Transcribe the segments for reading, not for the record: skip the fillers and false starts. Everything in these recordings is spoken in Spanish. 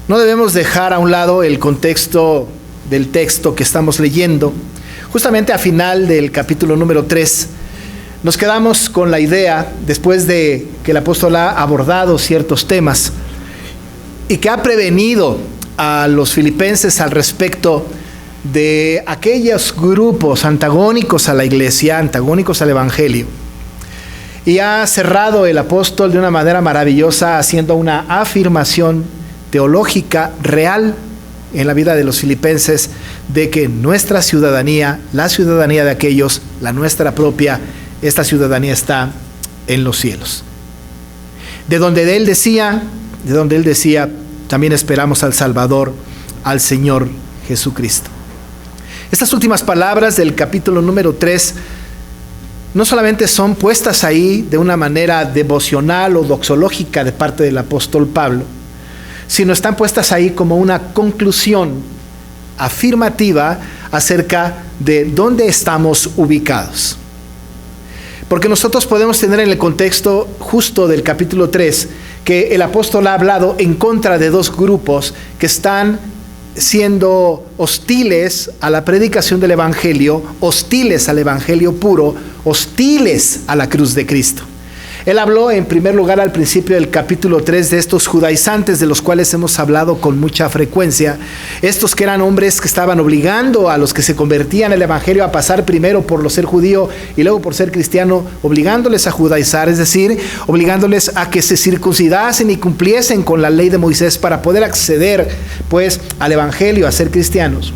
no debemos dejar a un lado el contexto del texto que estamos leyendo. Justamente a final del capítulo número 3, nos quedamos con la idea, después de que el apóstol ha abordado ciertos temas y que ha prevenido a los filipenses al respecto de aquellos grupos antagónicos a la iglesia, antagónicos al evangelio. Y ha cerrado el apóstol de una manera maravillosa, haciendo una afirmación teológica real en la vida de los filipenses, de que nuestra ciudadanía, la ciudadanía de aquellos, la nuestra propia, esta ciudadanía está en los cielos. De donde él decía, también esperamos al Salvador, al Señor Jesucristo. Estas últimas palabras del capítulo número 3 no solamente son puestas ahí de una manera devocional o doxológica de parte del apóstol Pablo, sino están puestas ahí como una conclusión afirmativa acerca de dónde estamos ubicados. Porque nosotros podemos tener en el contexto justo del capítulo 3 que el apóstol ha hablado en contra de dos grupos que están siendo hostiles a la predicación del evangelio, hostiles al evangelio puro, hostiles a la cruz de Cristo. Él habló en primer lugar al principio del capítulo 3 de estos judaizantes de los cuales hemos hablado con mucha frecuencia. Estos que eran hombres que estaban obligando a los que se convertían al evangelio a pasar primero por lo ser judío y luego por ser cristiano, obligándoles a judaizar, es decir, obligándoles a que se circuncidasen y cumpliesen con la ley de Moisés para poder acceder pues al evangelio, a ser cristianos.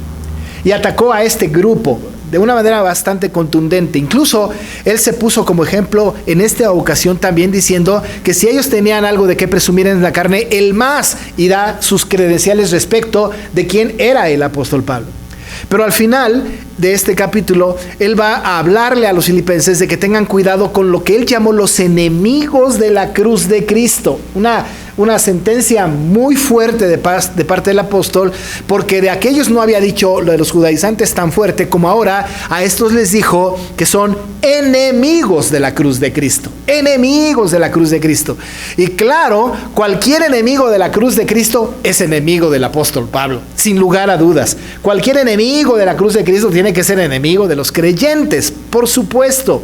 Y atacó a este grupo de una manera bastante contundente. Incluso él se puso como ejemplo en esta ocasión también diciendo que si ellos tenían algo de qué presumir en la carne, él más, y da sus credenciales respecto de quién era el apóstol Pablo. Pero al final de este capítulo, él va a hablarle a los filipenses de que tengan cuidado con lo que él llamó los enemigos de la cruz de Cristo. Una sentencia muy fuerte de parte del apóstol, porque de aquellos no había dicho lo de los judaizantes tan fuerte como ahora. A estos les dijo que son enemigos de la cruz de Cristo. Enemigos de la cruz de Cristo. Y claro, cualquier enemigo de la cruz de Cristo es enemigo del apóstol Pablo, sin lugar a dudas. Cualquier enemigo de la cruz de Cristo tiene que ser enemigo de los creyentes, por supuesto.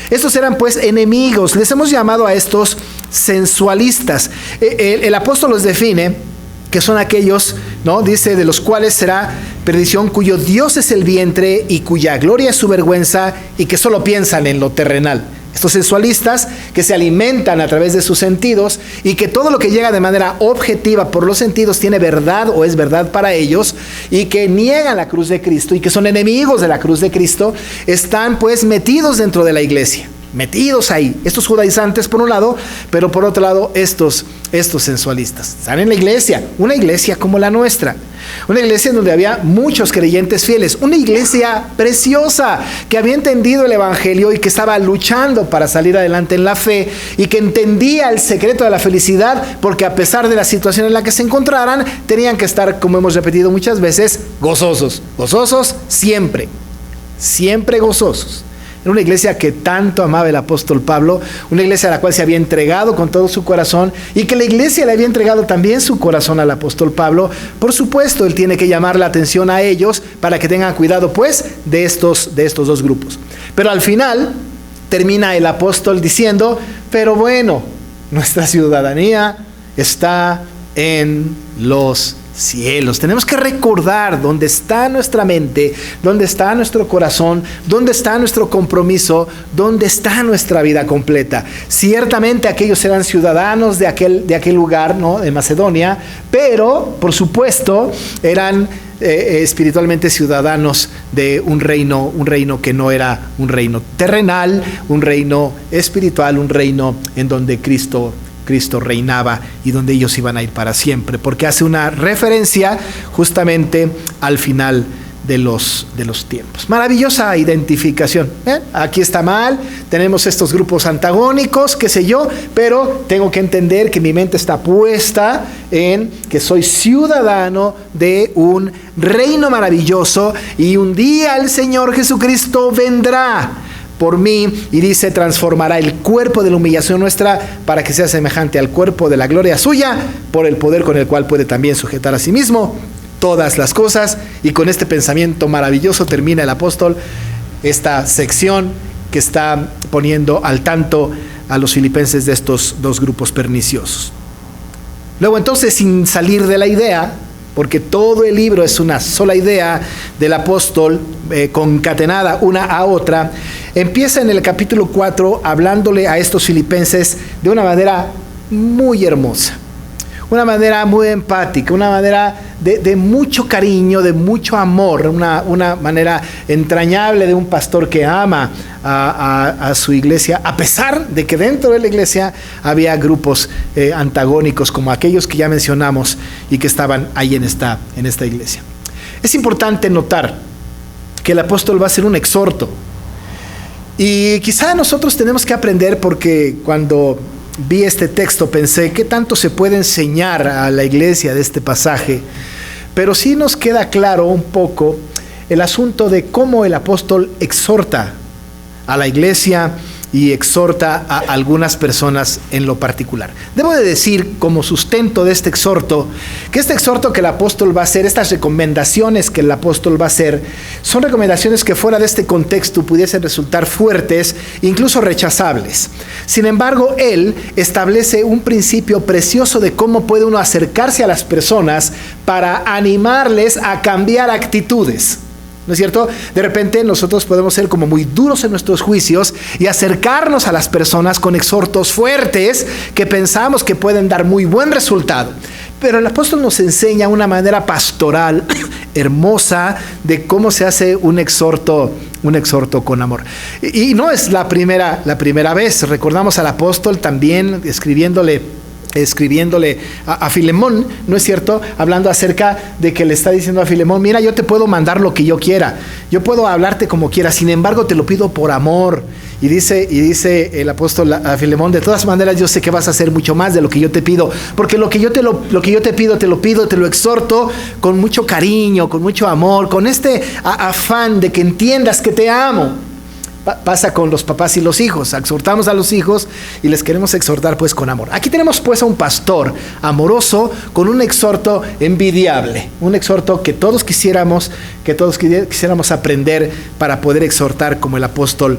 Estos eran pues enemigos. Les hemos llamado a estos sensualistas. El apóstol los define que son aquellos, ¿no? Dice, de los cuales será perdición, cuyo Dios es el vientre y cuya gloria es su vergüenza, y que solo piensan en lo terrenal. Estos sensualistas que se alimentan a través de sus sentidos y que todo lo que llega de manera objetiva por los sentidos tiene verdad o es verdad para ellos, y que niegan la cruz de Cristo y que son enemigos de la cruz de Cristo, están pues metidos dentro de la iglesia. Metidos ahí, estos judaizantes por un lado, pero por otro lado estos sensualistas. Están en la iglesia, una iglesia como la nuestra, una iglesia en donde había muchos creyentes fieles, una iglesia preciosa que había entendido el evangelio y que estaba luchando para salir adelante en la fe, y que entendía el secreto de la felicidad, porque a pesar de la situación en la que se encontraran, tenían que estar, como hemos repetido muchas veces, gozosos siempre gozosos. Era una iglesia que tanto amaba el apóstol Pablo, una iglesia a la cual se había entregado con todo su corazón, y que la iglesia le había entregado también su corazón al apóstol Pablo. Por supuesto, él tiene que llamar la atención a ellos para que tengan cuidado pues de estos dos grupos. Pero al final termina el apóstol diciendo, pero bueno, nuestra ciudadanía está en los cielos. Tenemos que recordar dónde está nuestra mente, dónde está nuestro corazón, dónde está nuestro compromiso, dónde está nuestra vida completa. Ciertamente aquellos eran ciudadanos de aquel lugar, ¿no?, de Macedonia, pero por supuesto eran espiritualmente ciudadanos de un reino que no era un reino terrenal, un reino espiritual, un reino en donde Cristo reinaba y donde ellos iban a ir para siempre, porque hace una referencia justamente al final de los tiempos. Maravillosa identificación. Aquí está mal, tenemos estos grupos antagónicos, qué sé yo, pero tengo que entender que mi mente está puesta en que soy ciudadano de un reino maravilloso, y un día el Señor Jesucristo vendrá por mí, y dice, transformará el cuerpo de la humillación nuestra para que sea semejante al cuerpo de la gloria suya, por el poder con el cual puede también sujetar a sí mismo todas las cosas. Y con este pensamiento maravilloso termina el apóstol esta sección que está poniendo al tanto a los filipenses de estos dos grupos perniciosos. Luego entonces, sin salir de la idea, porque todo el libro es una sola idea del apóstol concatenada una a otra, empieza en el capítulo 4 hablándole a estos filipenses de una manera muy hermosa, una manera muy empática, una manera de mucho cariño, de mucho amor, una manera entrañable de un pastor que ama a su iglesia, a pesar de que dentro de la iglesia había grupos antagónicos como aquellos que ya mencionamos y que estaban ahí en esta iglesia. Es importante notar que el apóstol va a hacer un exhorto, y quizá nosotros tenemos que aprender, porque cuando vi este texto pensé, ¿qué tanto se puede enseñar a la iglesia de este pasaje? Pero sí nos queda claro un poco el asunto de cómo el apóstol exhorta a la iglesia y exhorta a algunas personas en lo particular. Debo de decir, como sustento de este exhorto, que este exhorto que el apóstol va a hacer, estas recomendaciones que el apóstol va a hacer, son recomendaciones que fuera de este contexto pudiesen resultar fuertes, incluso rechazables. Sin embargo, él establece un principio precioso de cómo puede uno acercarse a las personas para animarles a cambiar actitudes. ¿No es cierto? De repente nosotros podemos ser como muy duros en nuestros juicios y acercarnos a las personas con exhortos fuertes que pensamos que pueden dar muy buen resultado. Pero el apóstol nos enseña una manera pastoral hermosa de cómo se hace un exhorto con amor. Y no es la primera vez. Recordamos al apóstol también escribiéndole a Filemón, ¿no es cierto? Hablando acerca de que le está diciendo a Filemón, mira, yo te puedo mandar lo que yo quiera, yo puedo hablarte como quiera, sin embargo te lo pido por amor. Y dice el apóstol a Filemón, de todas maneras yo sé que vas a hacer mucho más de lo que yo te pido, porque lo que yo te lo exhorto con mucho cariño, con mucho amor, con este afán de que entiendas que te amo. Pasa con los papás y los hijos, exhortamos a los hijos y les queremos exhortar pues con amor. Aquí tenemos pues a un pastor amoroso con un exhorto envidiable, un exhorto que todos quisiéramos aprender para poder exhortar como el apóstol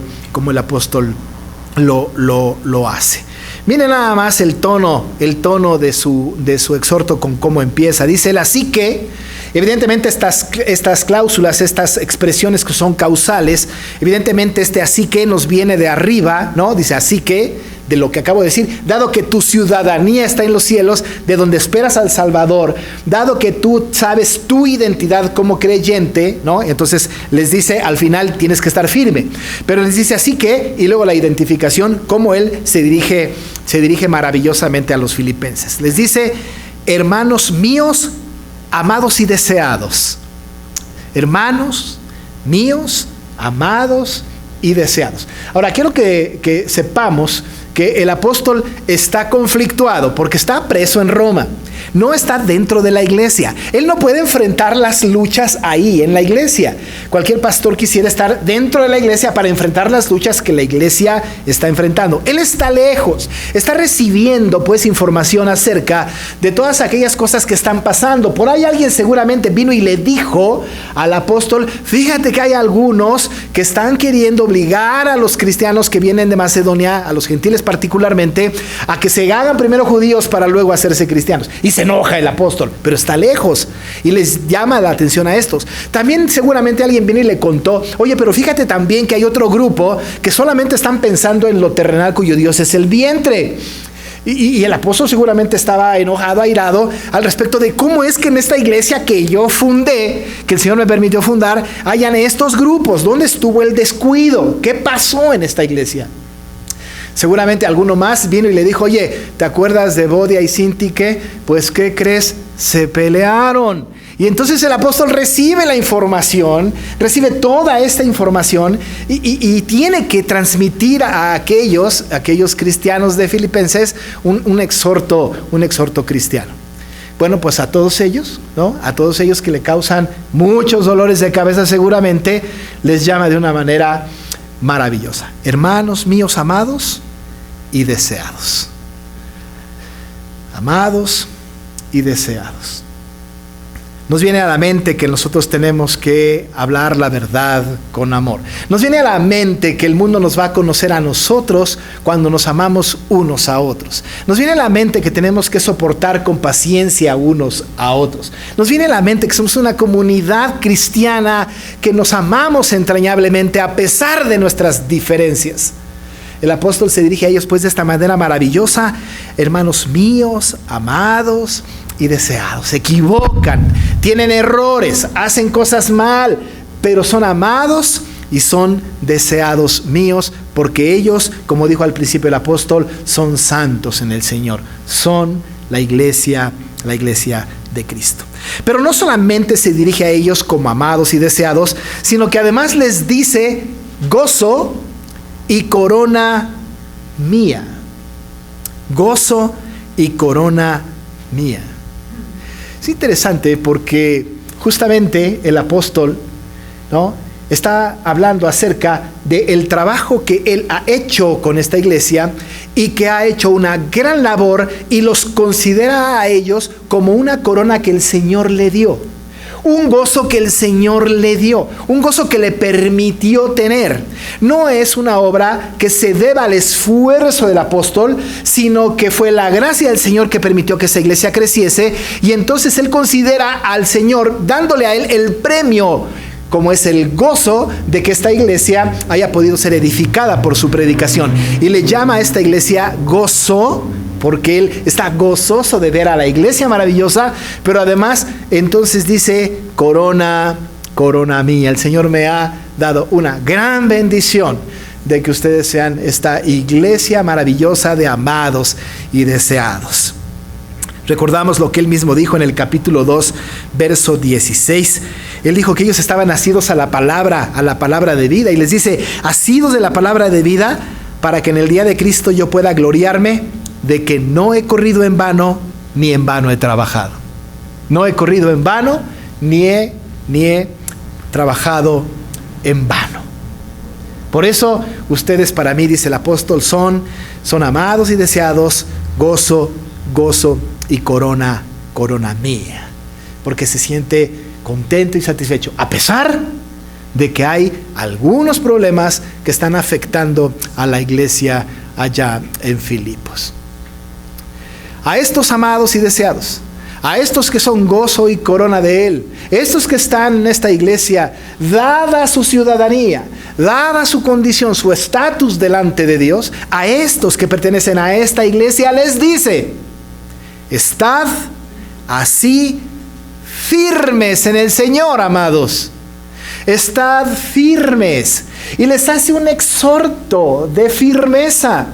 lo hace. Miren nada más el tono de su exhorto con cómo empieza. Dice él, así que, evidentemente estas cláusulas, estas expresiones que son causales, evidentemente así que nos viene de arriba, ¿no? Dice así que, de lo que acabo de decir, dado que tu ciudadanía está en los cielos, de donde esperas al Salvador, dado que tú sabes tu identidad como creyente, ¿no? Entonces les dice, al final tienes que estar firme, pero les dice así que, y luego la identificación, cómo él se dirige maravillosamente a los filipenses. Les dice, hermanos míos, amados y deseados. Hermanos míos, amados y deseados. Ahora, quiero que sepamos que el apóstol está conflictuado porque está preso en Roma. No está dentro de la iglesia. Él no puede enfrentar las luchas ahí en la iglesia. Cualquier pastor quisiera estar dentro de la iglesia para enfrentar las luchas que la iglesia está enfrentando. Él está lejos, está recibiendo pues información acerca de todas aquellas cosas que están pasando. Por ahí alguien seguramente vino y le dijo al apóstol, fíjate que hay algunos que están queriendo obligar a los cristianos que vienen de Macedonia, a los gentiles particularmente, a que se hagan primero judíos para luego hacerse cristianos. Y se enoja el apóstol, pero está lejos y les llama la atención a estos. También seguramente alguien vino y le contó, oye, pero fíjate también que hay otro grupo que solamente están pensando en lo terrenal, cuyo Dios es el vientre. Y el apóstol seguramente estaba enojado, airado al respecto de cómo es que en esta iglesia que yo fundé, que el Señor me permitió fundar, hayan estos grupos. ¿Dónde estuvo el descuido? ¿Qué pasó en esta iglesia? Seguramente alguno más vino y le dijo, oye, ¿te acuerdas de Bodia y Sintique? Pues, ¿qué crees? Se pelearon. Y entonces el apóstol recibe la información, recibe toda esta información y tiene que transmitir a aquellos cristianos de Filipenses un exhorto cristiano. Bueno, pues a todos ellos, ¿no? A todos ellos que le causan muchos dolores de cabeza seguramente, les llama de una manera maravillosa. Hermanos míos amados y deseados. Amados y deseados. Nos viene a la mente que nosotros tenemos que hablar la verdad con amor. Nos viene a la mente que el mundo nos va a conocer a nosotros cuando nos amamos unos a otros. Nos viene a la mente que tenemos que soportar con paciencia unos a otros. Nos viene a la mente que somos una comunidad cristiana que nos amamos entrañablemente a pesar de nuestras diferencias. El apóstol se dirige a ellos pues de esta manera maravillosa: hermanos míos, amados y deseados. Se equivocan, tienen errores, hacen cosas mal, pero son amados y son deseados míos, porque ellos, como dijo al principio el apóstol, son santos en el Señor. Son la iglesia de Cristo. Pero no solamente se dirige a ellos como amados y deseados, sino que además les dice: gozo y corona mía. Gozo y corona mía. Es interesante porque justamente el apóstol, ¿no?, está hablando acerca del trabajo que él ha hecho con esta iglesia y que ha hecho una gran labor, y los considera a ellos como una corona que el Señor le dio. Un gozo que el Señor le dio, un gozo que le permitió tener. No es una obra que se deba al esfuerzo del apóstol, sino que fue la gracia del Señor que permitió que esa iglesia creciese, y entonces él considera al Señor dándole a él el premio, como es el gozo de que esta iglesia haya podido ser edificada por su predicación. Y le llama a esta iglesia gozo, porque él está gozoso de ver a la iglesia maravillosa, pero además entonces dice: corona mía. El Señor me ha dado una gran bendición de que ustedes sean esta iglesia maravillosa de amados y deseados. Recordamos lo que él mismo dijo en el capítulo 2, verso 16. Él dijo que ellos estaban asidos a la palabra de vida, y les dice: asidos de la palabra de vida, para que en el día de Cristo yo pueda gloriarme de que no he corrido en vano, ni en vano he trabajado. No he corrido en vano, ni he trabajado en vano. Por eso ustedes para mí, dice el apóstol, son amados y deseados, gozo y corona mía. Porque se siente contento y satisfecho, a pesar de que hay algunos problemas que están afectando a la iglesia allá en Filipos. A estos amados y deseados, a estos que son gozo y corona de Él, estos que están en esta iglesia, dada su ciudadanía, dada su condición, su estatus delante de Dios, a estos que pertenecen a esta iglesia les dice: estad así firmes en el Señor, amados. Estad firmes. Y les hace un exhorto de firmeza.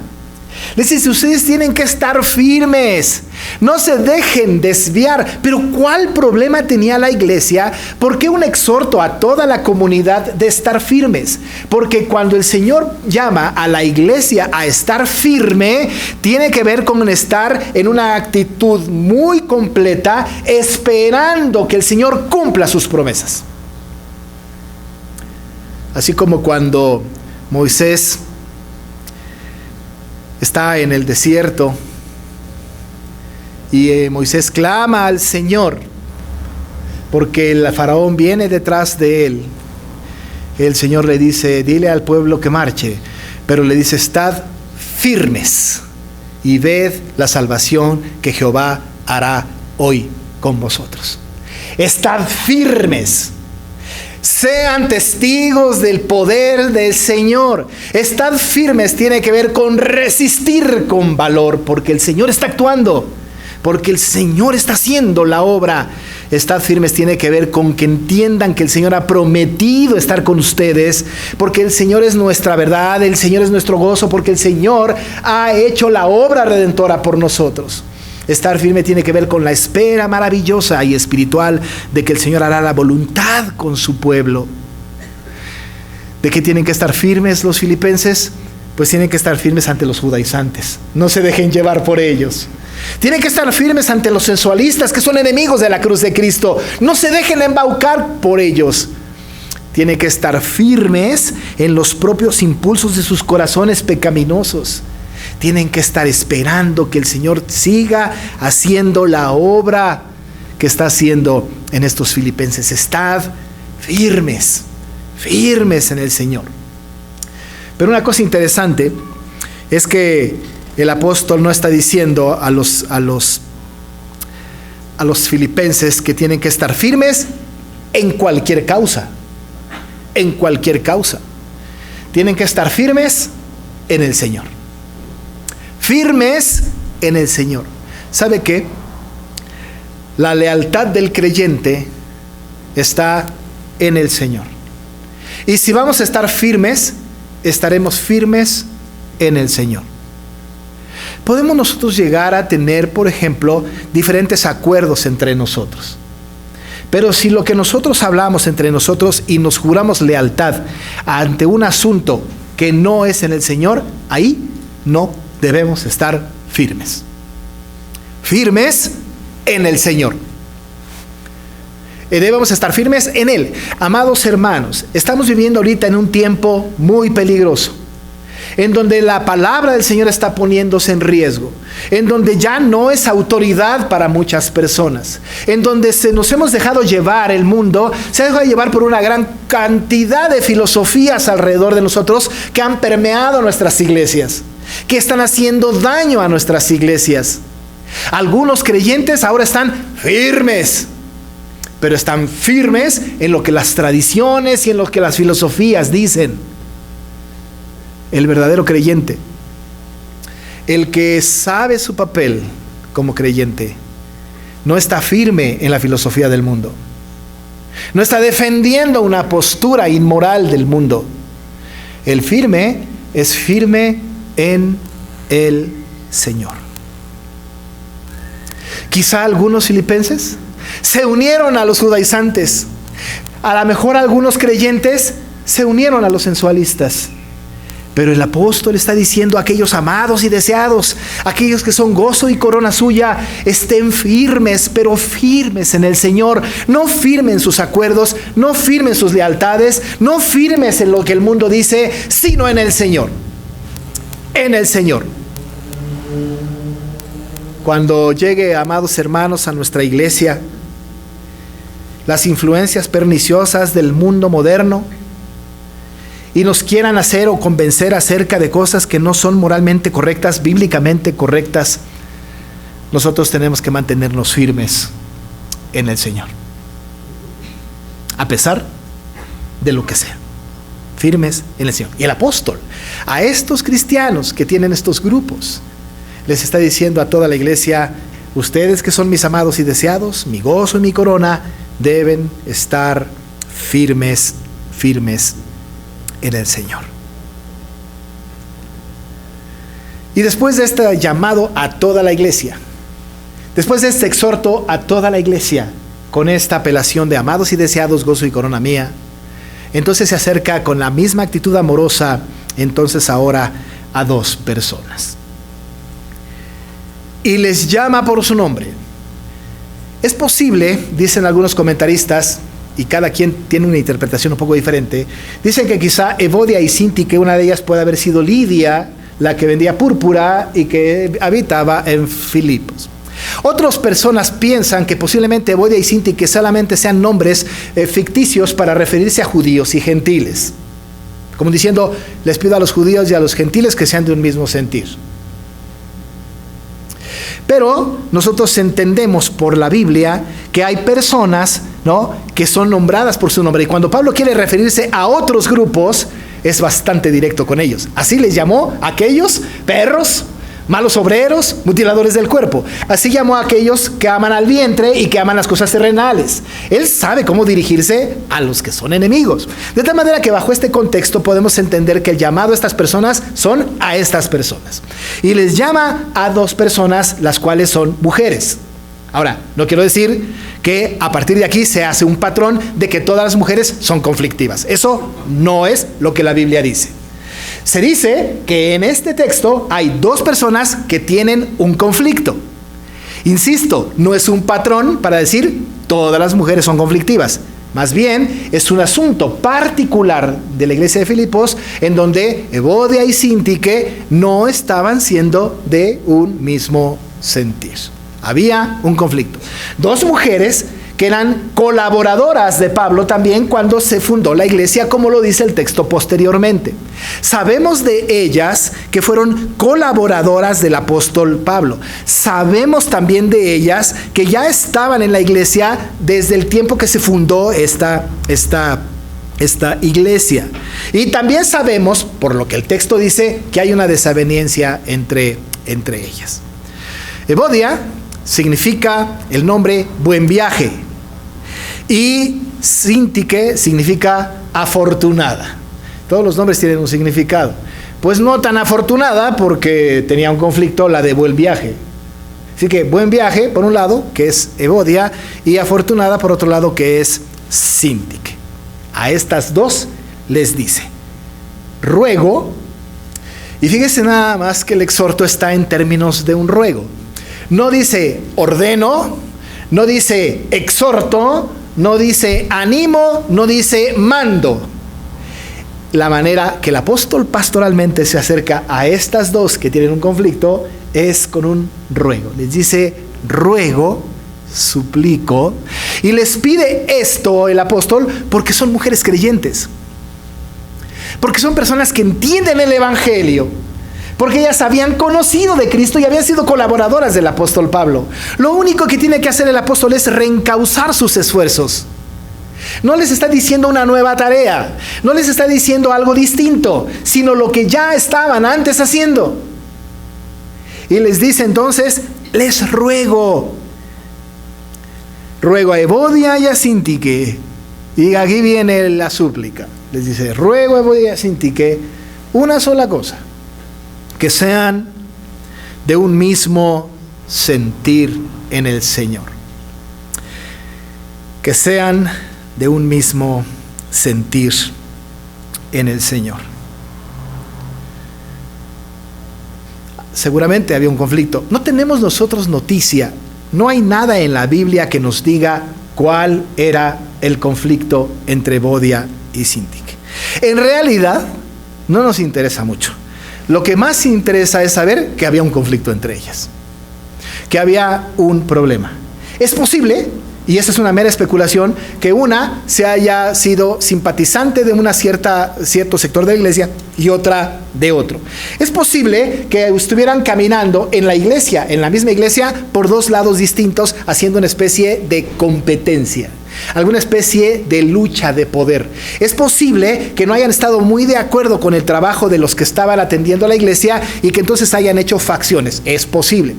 Les dice: ustedes tienen que estar firmes, no se dejen desviar. Pero ¿cuál problema tenía la iglesia? ¿Por qué un exhorto a toda la comunidad de estar firmes? Porque cuando el Señor llama a la iglesia a estar firme, tiene que ver con estar en una actitud muy completa, esperando que el Señor cumpla sus promesas. Así como cuando Moisés está en el desierto y Moisés clama al Señor porque el faraón viene detrás de él. El Señor le dice: dile al pueblo que marche, pero le dice: estad firmes y ved la salvación que Jehová hará hoy con vosotros. Estad firmes. Sean testigos del poder del Señor. Estad firmes tiene que ver con resistir con valor, porque el Señor está actuando, porque el Señor está haciendo la obra. Estad firmes tiene que ver con que entiendan que el Señor ha prometido estar con ustedes, porque el Señor es nuestra verdad, el Señor es nuestro gozo, porque el Señor ha hecho la obra redentora por nosotros. Estar firme tiene que ver con la espera maravillosa y espiritual de que el Señor hará la voluntad con su pueblo. ¿De qué tienen que estar firmes los filipenses? Pues tienen que estar firmes ante los judaizantes. No se dejen llevar por ellos. Tienen que estar firmes ante los sensualistas, que son enemigos de la cruz de Cristo. No se dejen embaucar por ellos. tienen que estar firmes en los propios impulsos de sus corazones pecaminosos. Tienen que estar esperando que el Señor siga haciendo la obra que está haciendo en estos filipenses. Estad firmes, firmes en el Señor. Pero una cosa interesante es que el apóstol no está diciendo a los filipenses que tienen que estar firmes en cualquier causa. En cualquier causa. Tienen que estar firmes en el Señor. Firmes en el Señor. ¿Sabe qué? La lealtad del creyente está en el Señor. Y si vamos a estar firmes, estaremos firmes en el Señor. Podemos nosotros llegar a tener, por ejemplo, diferentes acuerdos entre nosotros. Pero si lo que nosotros hablamos entre nosotros y nos juramos lealtad ante un asunto que no es en el Señor, ahí no debemos estar firmes. Firmes en el Señor. Debemos estar firmes en Él. Amados hermanos, estamos viviendo ahorita en un tiempo muy peligroso, en donde la palabra del Señor está poniéndose en riesgo, en donde ya no es autoridad para muchas personas, en donde nos hemos dejado llevar, el mundo se ha dejado llevar por una gran cantidad de filosofías alrededor de nosotros que han permeado nuestras iglesias, que están haciendo daño a nuestras iglesias. Algunos creyentes ahora están firmes, pero están firmes en lo que las tradiciones y en lo que las filosofías dicen. El verdadero creyente, el que sabe su papel como creyente, no está firme en la filosofía del mundo. No está defendiendo una postura inmoral del mundo. El firme es firme en el Señor. Quizá algunos filipenses se unieron a los judaizantes. A lo mejor algunos creyentes se unieron a los sensualistas. Pero el apóstol está diciendo a aquellos amados y deseados, aquellos que son gozo y corona suya, estén firmes, pero firmes en el Señor. No firmes en sus acuerdos, no firmes en sus lealtades, no firmes en lo que el mundo dice, sino en el Señor. En el Señor. Cuando llegue, amados hermanos, a nuestra iglesia, las influencias perniciosas del mundo moderno, y nos quieran hacer o convencer acerca de cosas que no son moralmente correctas, bíblicamente correctas, nosotros tenemos que mantenernos firmes en el Señor, a pesar de lo que sea. Firmes en el Señor. Y el apóstol, a estos cristianos que tienen estos grupos, les está diciendo a toda la iglesia: ustedes que son mis amados y deseados, mi gozo y mi corona, deben estar firmes, firmes en el Señor. Y después de este llamado a toda la iglesia, después de este exhorto a toda la iglesia, con esta apelación de amados y deseados, gozo y corona mía, entonces se acerca con la misma actitud amorosa, entonces ahora a dos personas. Y les llama por su nombre. Es posible, dicen algunos comentaristas, y cada quien tiene una interpretación un poco diferente, dicen que quizá Evodia y Síntique, una de ellas puede haber sido Lidia, la que vendía púrpura y que habitaba en Filipos. Otras personas piensan que posiblemente Evodia y Síntique solamente sean nombres ficticios para referirse a judíos y gentiles, como diciendo: les pido a los judíos y a los gentiles que sean de un mismo sentir. Pero nosotros entendemos por la Biblia que hay personas, ¿no?, que son nombradas por su nombre. Y cuando Pablo quiere referirse a otros grupos, es bastante directo con ellos. Así les llamó a aquellos perros, malos obreros, mutiladores del cuerpo. Así llamó a aquellos que aman al vientre y que aman las cosas terrenales. Él sabe cómo dirigirse a los que son enemigos. De tal manera que bajo este contexto podemos entender que el llamado a estas personas son a estas personas. Y les llama a dos personas, las cuales son mujeres. Ahora, no quiero decir que a partir de aquí se hace un patrón de que todas las mujeres son conflictivas. Eso no es lo que la Biblia dice. Se dice que en este texto hay dos personas que tienen un conflicto. Insisto, no es un patrón para decir todas las mujeres son conflictivas. Más bien, es un asunto particular de la iglesia de Filipos, en donde Evodia y Síntique no estaban siendo de un mismo sentir. Había un conflicto. Dos mujeres que eran colaboradoras de Pablo también cuando se fundó la iglesia, como lo dice el texto posteriormente. Sabemos de ellas que fueron colaboradoras del apóstol Pablo. Sabemos también de ellas que ya estaban en la iglesia desde el tiempo que se fundó esta iglesia. Y también sabemos, por lo que el texto dice, que hay una desaveniencia entre ellas. Evodia significa el nombre buen viaje. Y Síntique significa afortunada. Todos los nombres tienen un significado. Pues no tan afortunada, porque tenía un conflicto la de buen viaje. Así que buen viaje, por un lado, que es Evodia, y afortunada, por otro lado, que es Síntique. A estas dos les dice: ruego, y fíjese nada más que el exhorto está en términos de un ruego. No dice ordeno, no dice exhorto, no dice animo, no dice mando. La manera que el apóstol pastoralmente se acerca a estas dos que tienen un conflicto es con un ruego. Les dice ruego, suplico, y les pide esto el apóstol porque son mujeres creyentes, porque son personas que entienden el evangelio, porque ellas habían conocido de Cristo y habían sido colaboradoras del apóstol Pablo. Lo único que tiene que hacer el apóstol es reencauzar sus esfuerzos. No les está diciendo una nueva tarea, no les está diciendo algo distinto, sino lo que ya estaban antes haciendo. Y les dice entonces: les ruego a Evodia y a Síntique. Y aquí viene la súplica. Les dice: ruego a Evodia y a Síntique una sola cosa: que sean de un mismo sentir en el Señor. Que sean de un mismo sentir en el Señor. Seguramente había un conflicto. No tenemos nosotros noticia, no hay nada en la Biblia que nos diga cuál era el conflicto entre Evodia y Síntique. En realidad, no nos interesa mucho. Lo que más interesa es saber que había un conflicto entre ellas, que había un problema. Es posible, y esa es una mera especulación, que una se haya sido simpatizante de cierto sector de la iglesia y otra de otro. Es posible que estuvieran caminando en la iglesia, en la misma iglesia, por dos lados distintos, haciendo una especie de competencia, alguna especie de lucha de poder. Es posible que no hayan estado muy de acuerdo con el trabajo de los que estaban atendiendo a la iglesia y que entonces hayan hecho facciones. Es posible.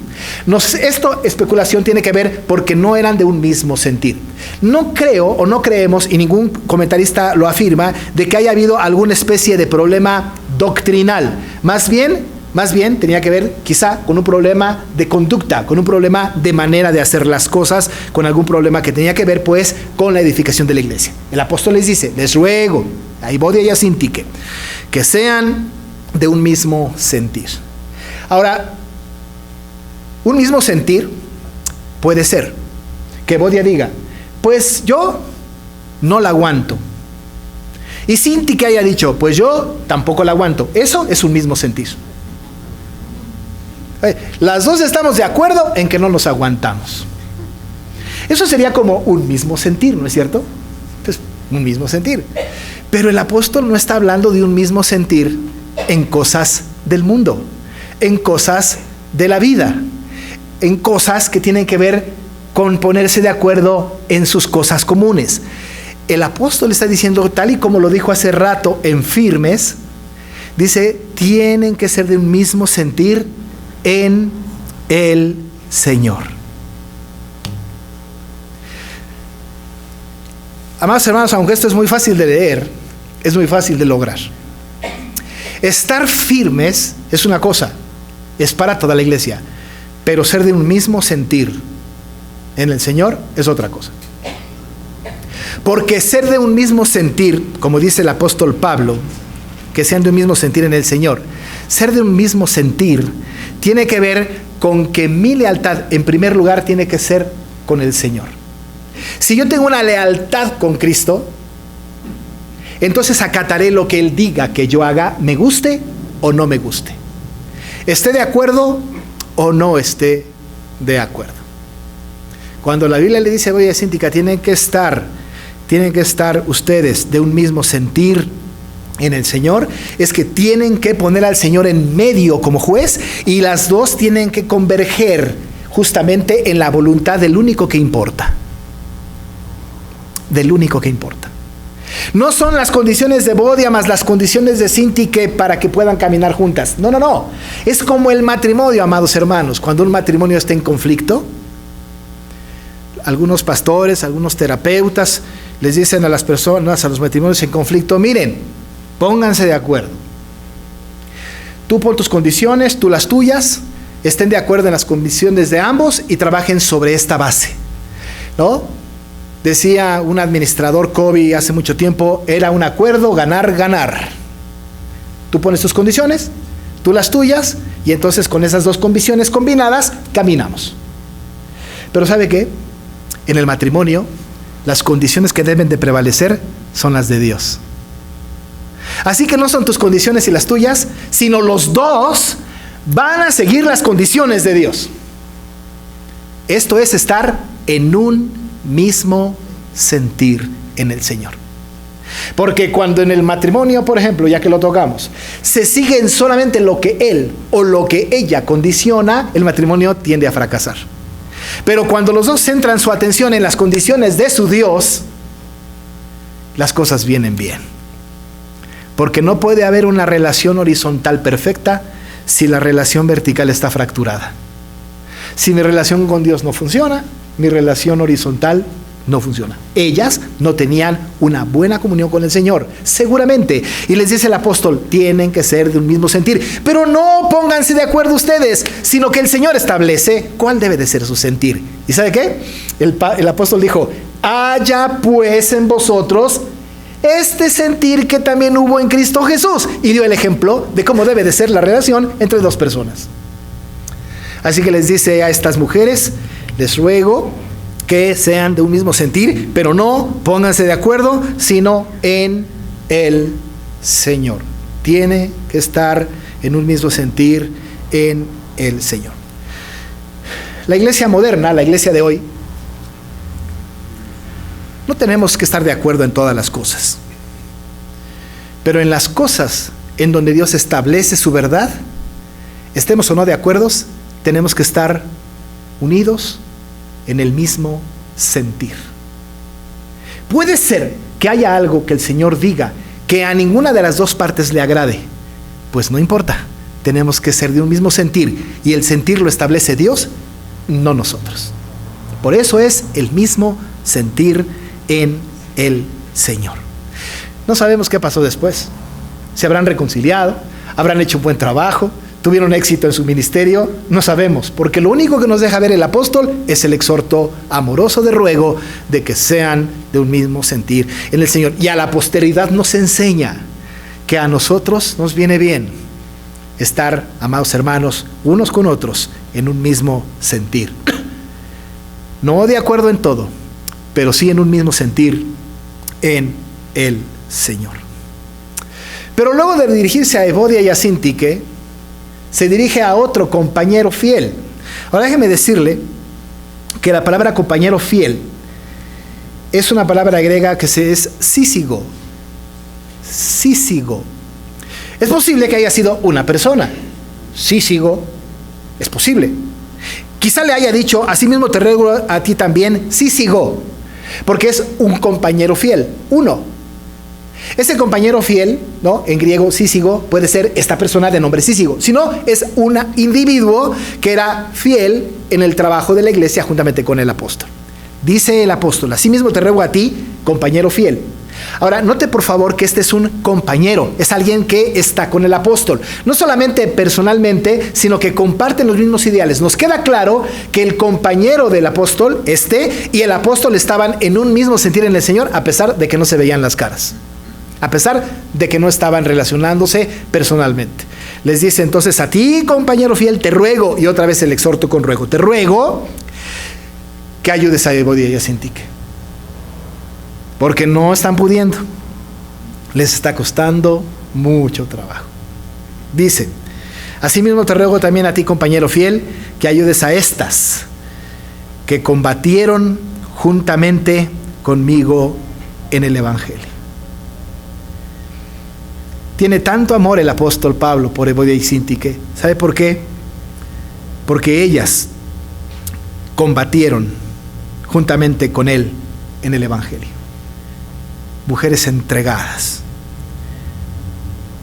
Esto, especulación, tiene que ver porque no eran de un mismo sentir. No creo o no creemos, y ningún comentarista lo afirma, de que haya habido alguna especie de problema doctrinal. Más bien tenía que ver quizá con un problema de conducta, con un problema de manera de hacer las cosas, con algún problema que tenía que ver pues con la edificación de la iglesia. El apóstol les dice: les ruego a Evodia y a Síntique que sean de un mismo sentir. Ahora, un mismo sentir puede ser que Evodia diga: pues yo no la aguanto, y Síntique haya dicho: pues yo tampoco la aguanto. Eso es un mismo sentir. Las dos estamos de acuerdo en que no nos aguantamos. Eso sería como un mismo sentir, ¿no es cierto? Pues un mismo sentir. Pero el apóstol no está hablando de un mismo sentir en cosas del mundo, en cosas de la vida, en cosas que tienen que ver con ponerse de acuerdo en sus cosas comunes. El apóstol está diciendo, tal y como lo dijo hace rato en Firmes, dice: tienen que ser de un mismo sentir en el Señor. Amados hermanos, aunque esto es muy fácil de leer, es muy fácil de lograr. Estar firmes es una cosa, es para toda la iglesia, pero ser de un mismo sentir en el Señor es otra cosa. Porque ser de un mismo sentir, como dice el apóstol Pablo, que sean de un mismo sentir en el Señor, ser de un mismo sentir tiene que ver con que mi lealtad, en primer lugar, tiene que ser con el Señor. Si yo tengo una lealtad con Cristo, entonces acataré lo que Él diga que yo haga, me guste o no me guste, esté de acuerdo o no esté de acuerdo. Cuando la Biblia le dice, oye, Cíntica, tienen que estar ustedes de un mismo sentir en el Señor, es que tienen que poner al Señor en medio como juez, y las dos tienen que converger justamente en la voluntad del único que importa. Del único que importa. No son las condiciones de Bodia más las condiciones de Cinti para que puedan caminar juntas. No, no, no. Es como el matrimonio, amados hermanos. Cuando un matrimonio está en conflicto, algunos pastores, algunos terapeutas les dicen a las personas, a los matrimonios en conflicto, miren, pónganse de acuerdo. Tú pon tus condiciones, tú las tuyas, estén de acuerdo en las condiciones de ambos y trabajen sobre esta base, ¿no? Decía un administrador Covey hace mucho tiempo, era un acuerdo ganar, ganar. Tú pones tus condiciones, tú las tuyas, y entonces con esas dos condiciones combinadas, caminamos. Pero ¿sabe qué? En el matrimonio, las condiciones que deben de prevalecer son las de Dios. Así que no son tus condiciones y las tuyas, sino los dos van a seguir las condiciones de Dios. Esto es estar en un mismo sentir en el Señor. Porque cuando en el matrimonio, por ejemplo, ya que lo tocamos, se siguen solamente lo que él o lo que ella condiciona, el matrimonio tiende a fracasar. Pero cuando los dos centran su atención en las condiciones de su Dios, las cosas vienen bien. Porque no puede haber una relación horizontal perfecta si la relación vertical está fracturada. Si mi relación con Dios no funciona, mi relación horizontal no funciona. Ellas no tenían una buena comunión con el Señor, seguramente. Y les dice el apóstol, tienen que ser de un mismo sentir. Pero no pónganse de acuerdo ustedes, sino que el Señor establece cuál debe de ser su sentir. ¿Y sabe qué? El apóstol dijo, haya pues en vosotros este sentir que también hubo en Cristo Jesús. Y dio el ejemplo de cómo debe de ser la relación entre dos personas. Así que les dice a estas mujeres, les ruego que sean de un mismo sentir, pero no pónganse de acuerdo, sino en el Señor. Tiene que estar en un mismo sentir en el Señor. La iglesia moderna, la iglesia de hoy, no tenemos que estar de acuerdo en todas las cosas, pero en las cosas en donde Dios establece su verdad, estemos o no de acuerdo, tenemos que estar unidos en el mismo sentir. Puede ser que haya algo que el Señor diga que a ninguna de las dos partes le agrade, pues no importa, tenemos que ser de un mismo sentir, y el sentir lo establece Dios, no nosotros. Por eso es el mismo sentir en el Señor. No sabemos qué pasó después. Se habrán reconciliado, habrán hecho un buen trabajo, tuvieron éxito en su ministerio, no sabemos, porque lo único que nos deja ver el apóstol es el exhorto amoroso de ruego de que sean de un mismo sentir en el Señor. Y a la posteridad nos enseña que a nosotros nos viene bien estar, amados hermanos, unos con otros en un mismo sentir. No de acuerdo en todo, pero sí en un mismo sentir en el Señor. Pero luego de dirigirse a Evodia y a Síntique, se dirige a otro compañero fiel. Ahora déjeme decirle que la palabra compañero fiel es una palabra griega que es sísigo. Sísigo. Es posible que haya sido una persona. Sísigo, es posible. Quizá le haya dicho, así mismo te ruego a ti también, sísigo, porque es un compañero fiel, uno. Ese compañero fiel, ¿no? En griego, sísigo, puede ser esta persona de nombre Sísigo. Si no, es un individuo que era fiel en el trabajo de la iglesia juntamente con el apóstol. Dice el apóstol, así mismo te ruego a ti, compañero fiel. Ahora, note por favor que este es un compañero, es alguien que está con el apóstol. No solamente personalmente, sino que comparten los mismos ideales. Nos queda claro que el compañero del apóstol, y el apóstol estaban en un mismo sentir en el Señor, a pesar de que no se veían las caras. A pesar de que no estaban relacionándose personalmente. Les dice entonces, a ti, compañero fiel, te ruego, y otra vez el exhorto con ruego, te ruego que ayudes a Evodia y a Síntique. porque no están pudiendo. Les está costando mucho trabajo. Dice: asimismo te ruego también a ti, compañero fiel, que ayudes a estas que combatieron juntamente conmigo en el Evangelio. Tiene tanto amor el apóstol Pablo por Evodia y Síntique. ¿Sabe por qué? Porque ellas combatieron juntamente con él en el Evangelio. Mujeres entregadas,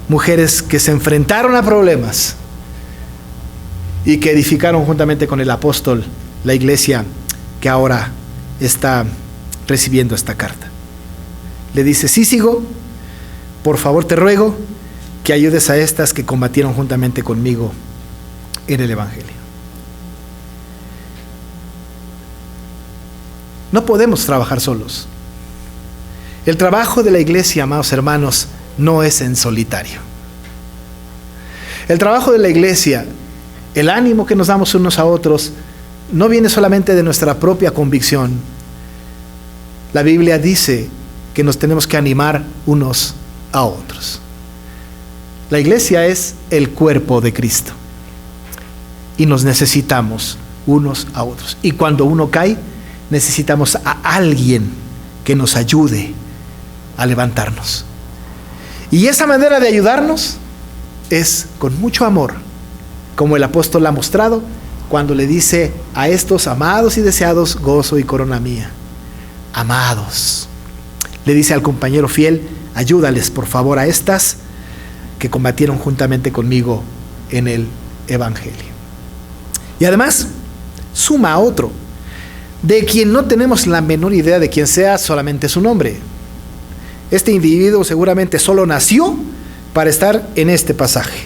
mujeres que se enfrentaron a problemas y que edificaron juntamente con el apóstol la iglesia que ahora está recibiendo esta carta. Le dice: sí, sigo, por favor te ruego que ayudes a estas que combatieron juntamente conmigo en el Evangelio. No podemos trabajar solos. El trabajo de la iglesia, amados hermanos, no es en solitario. El trabajo de la iglesia, el ánimo que nos damos unos a otros, no viene solamente de nuestra propia convicción. La Biblia dice que nos tenemos que animar unos a otros. La iglesia es el cuerpo de Cristo y nos necesitamos unos a otros. Y cuando uno cae, necesitamos a alguien que nos ayude a levantarnos. Y esa manera de ayudarnos es con mucho amor, como el apóstol ha mostrado cuando le dice a estos amados y deseados: gozo y corona mía. Amados, le dice al compañero fiel: ayúdales por favor a estas que combatieron juntamente conmigo en el Evangelio. Y además suma a otro, de quien no tenemos la menor idea de quién sea, solamente su nombre. Este individuo seguramente solo nació para estar en este pasaje.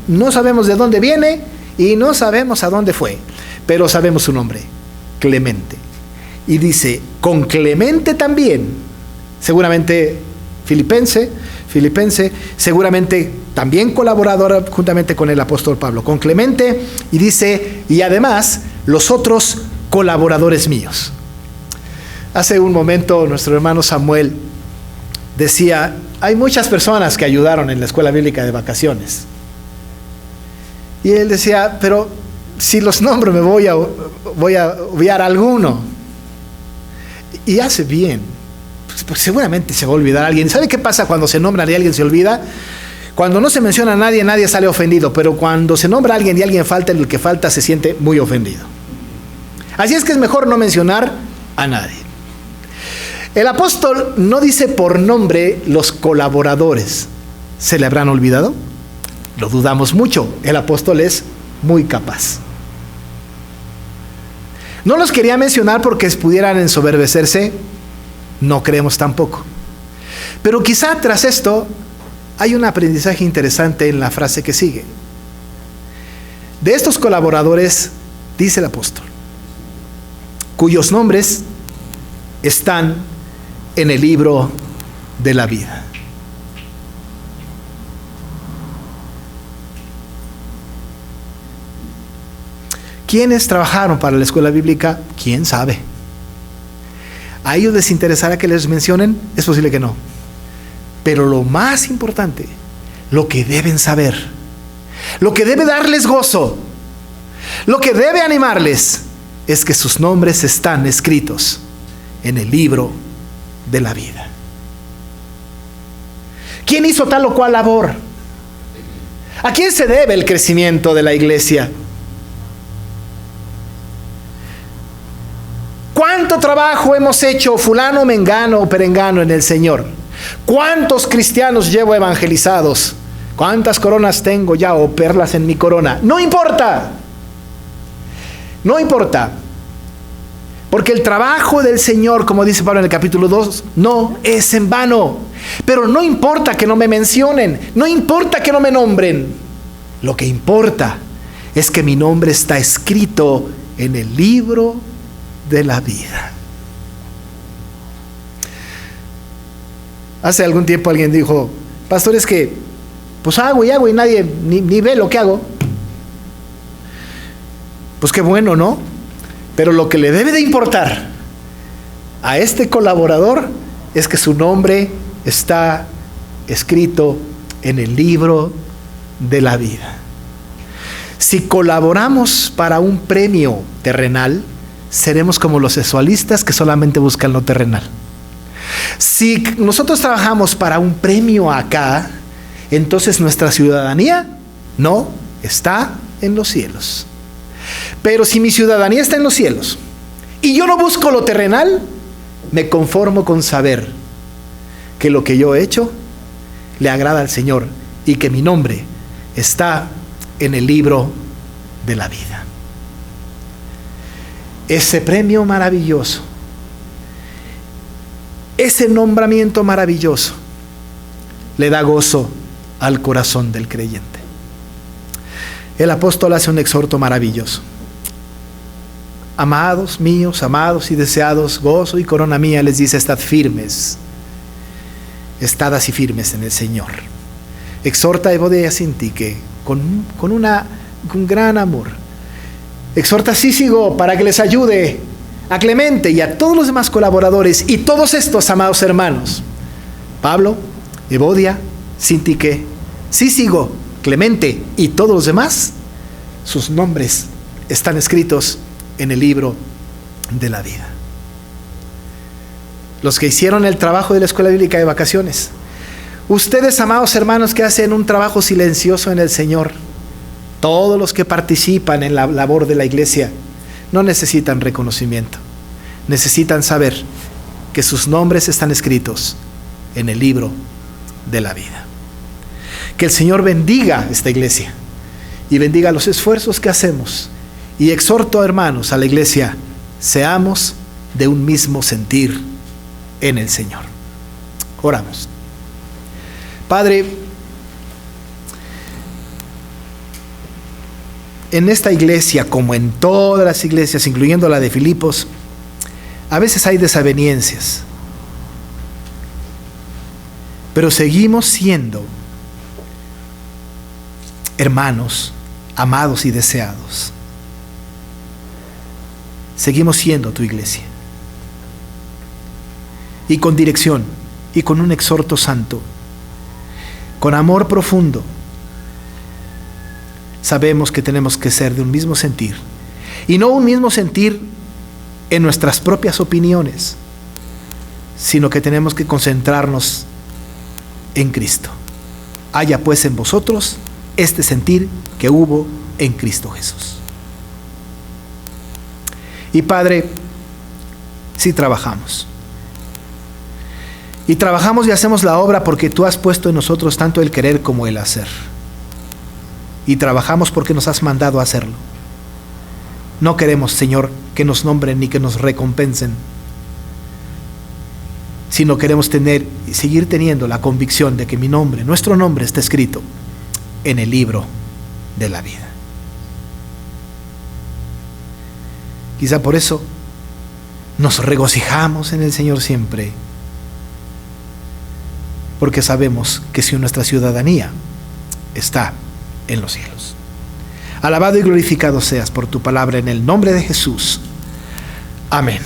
No sabemos de dónde viene y no sabemos a dónde fue, pero sabemos su nombre: Clemente. Y dice: con Clemente también, seguramente filipense, seguramente también colaborador juntamente con el apóstol Pablo, con Clemente, y dice: y además los otros colaboradores míos. Hace un momento nuestro hermano Samuel decía: hay muchas personas que ayudaron en la escuela bíblica de vacaciones. Y él decía: pero si los nombro me voy a obviar alguno. Y hace bien, pues seguramente se va a olvidar a alguien. ¿Sabe qué pasa cuando se nombra y alguien se olvida? Cuando no se menciona a nadie, nadie sale ofendido, pero cuando se nombra a alguien y alguien falta, el que falta se siente muy ofendido. Así es que es mejor no mencionar a nadie. El apóstol no dice por nombre los colaboradores. ¿Se le habrán olvidado? Lo dudamos mucho. El apóstol es muy capaz. No los quería mencionar porque pudieran ensoberbecerse. No creemos tampoco. Pero quizá tras esto hay un aprendizaje interesante en la frase que sigue. De estos colaboradores, dice el apóstol, cuyos nombres están en el libro de la vida. ¿Quiénes trabajaron para la escuela bíblica? ¿Quién sabe? ¿A ellos les interesará que les mencionen? Es posible que no. Pero lo más importante, lo que deben saber, lo que debe darles gozo, lo que debe animarles, es que sus nombres están escritos en el libro de la vida. ¿Quién hizo tal o cual labor? ¿A quién se debe el crecimiento de la iglesia? ¿Cuánto trabajo hemos hecho fulano, mengano o perengano en el Señor? ¿Cuántos cristianos llevo evangelizados? ¿Cuántas coronas tengo ya o perlas en mi corona? No importa. No importa. Porque el trabajo del Señor, como dice Pablo en el capítulo 2, no es en vano. Pero no importa que no me mencionen, no importa que no me nombren. Lo que importa es que mi nombre está escrito en el libro de la vida. Hace algún tiempo alguien dijo: pastor, es que pues hago y nadie ni ve lo que hago. Pues qué bueno, ¿no? Pero lo que le debe de importar a este colaborador es que su nombre está escrito en el libro de la vida. Si colaboramos para un premio terrenal, seremos como los sexualistas que solamente buscan lo terrenal. Si nosotros trabajamos para un premio acá, entonces nuestra ciudadanía no está en los cielos. Pero si mi ciudadanía está en los cielos y yo no busco lo terrenal, me conformo con saber que lo que yo he hecho le agrada al Señor y que mi nombre está en el libro de la vida. Ese premio maravilloso, ese nombramiento maravilloso, le da gozo al corazón del creyente. El apóstol hace un exhorto maravilloso. Amados míos, amados y deseados, gozo y corona mía, les dice, estad firmes, estad así firmes en el Señor. Exhorta a Evodia y a Sintique con gran amor. Exhorta a Sísigo para que les ayude, a Clemente y a todos los demás colaboradores, y todos estos amados hermanos, Pablo, Evodia, Sintique, Sísigo, Clemente y todos los demás, sus nombres están escritos en el libro de la vida. Los que hicieron el trabajo de la escuela bíblica de vacaciones, ustedes, amados hermanos, que hacen un trabajo silencioso en el Señor, todos los que participan en la labor de la iglesia, no necesitan reconocimiento, necesitan saber que sus nombres están escritos en el libro de la vida. Que el Señor bendiga esta iglesia y bendiga los esfuerzos que hacemos, y exhorto, hermanos, a la iglesia, seamos de un mismo sentir en el Señor. Oramos. Padre, en esta iglesia, como en todas las iglesias, incluyendo la de Filipos, a veces hay desavenencias, pero seguimos siendo hermanos, amados y deseados. Seguimos siendo tu iglesia. Y con dirección, y con un exhorto santo, con amor profundo, sabemos que tenemos que ser de un mismo sentir. Y no un mismo sentir en nuestras propias opiniones, sino que tenemos que concentrarnos en Cristo. Haya pues en vosotros este sentir que hubo en Cristo Jesús. Y Padre, sí trabajamos. Y trabajamos y hacemos la obra porque tú has puesto en nosotros tanto el querer como el hacer. Y trabajamos porque nos has mandado a hacerlo. No queremos, Señor, que nos nombren ni que nos recompensen, sino queremos tener y seguir teniendo la convicción de que mi nombre, nuestro nombre, está escrito en el libro de la vida. Quizá por eso nos regocijamos en el Señor siempre, porque sabemos que si nuestra ciudadanía está en los cielos. Alabado y glorificado seas por tu palabra, en el nombre de Jesús. Amén.